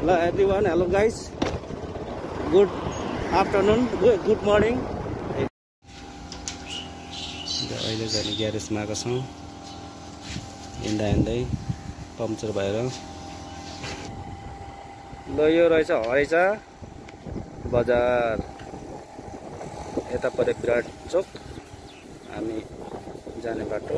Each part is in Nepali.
Hello everyone, hello guys. Good afternoon, good morning. अहिले जाने ग्यारेजमा आएको छौँ हिँड्दा हिँड्दै पम्चर भएर ल यो रहेछ हरेचा बजार यता परे विराट चोक हामी जाने बाटो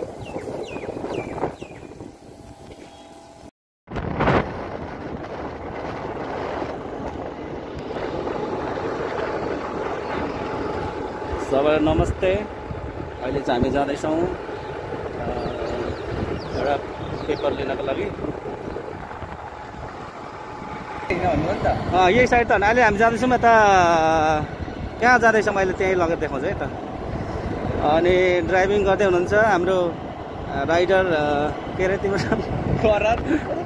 सबैलाई नमस्ते अहिले चाहिँ हामी जाँदैछौँ एउटा पेपर लिनको लागि यही साइड त अहिले हामी जाँदैछौँ यता कहाँ जाँदैछौँ अहिले त्यहीँ लगेर देखाउँछ है त अनि ड्राइभिङ गर्दै हुनुहुन्छ हाम्रो राइडर के अरे तिम्रो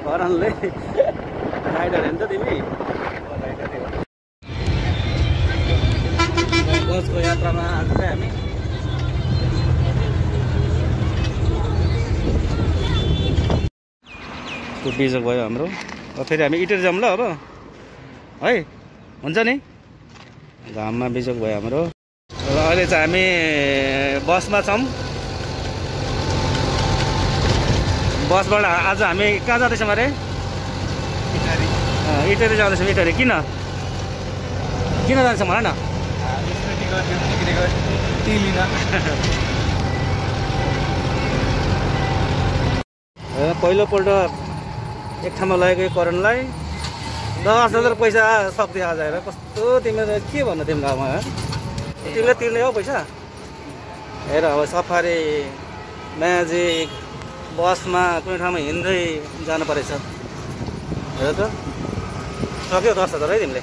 करणले राइडर हेर्नु त तिमी बसको यात्रामा आज चाहिँ हामी त्यो बिजोग भयो हाम्रो फेरि हामी इटेर जाऊँ ल अब है हुन्छ नि घाममा बिजोग भयो हाम्रो र अहिले चाहिँ हामी बसमा छौँ बसबाट आज हामी कहाँ जाँदैछौँ अरे इटेरी जाँदैछौँ इटेरी किन जाँदैछौँ भन न पहिलोपल्ट एक ठाउँमा लगेको करणलाई 10,000 पैसा सक्दै आज हेर कस्तो तिमीले के भन्नु तिम्रो गाउँमा तिमीले तिर्ने हो पैसा हेर अब सफारी म्याजिक बसमा कुनै ठाउँमा हिँड्दै जानु परेछ हेर त सक्यो 10,000 है तिमीले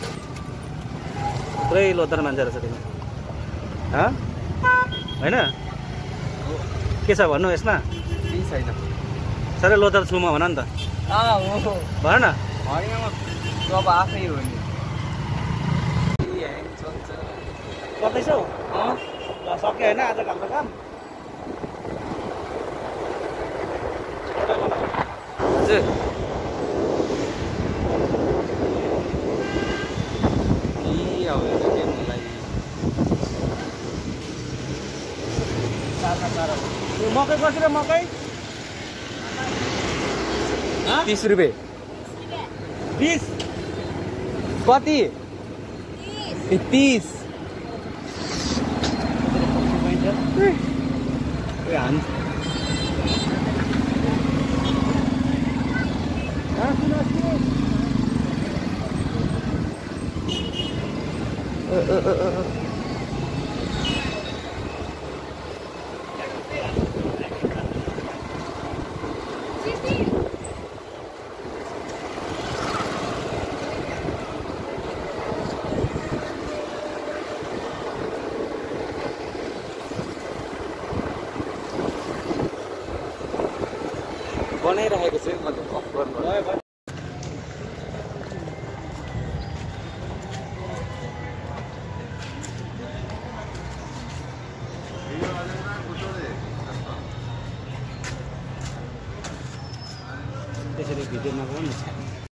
पुरै लोदर मान्छे रहेछ तिमी होइन के छ भन्नु यसमा छैन साह्रै लोदर छु म भन नि त भन न अब आफै हो नि गर्दैछौ सक्यो होइन आज हाम्रो काम हजुर मकै कति र मकै 30 रुपये 20 कति 30 बनाइरहेको छु मतलब अफ गर्नु त्यसरी भिडियोमा गर्नु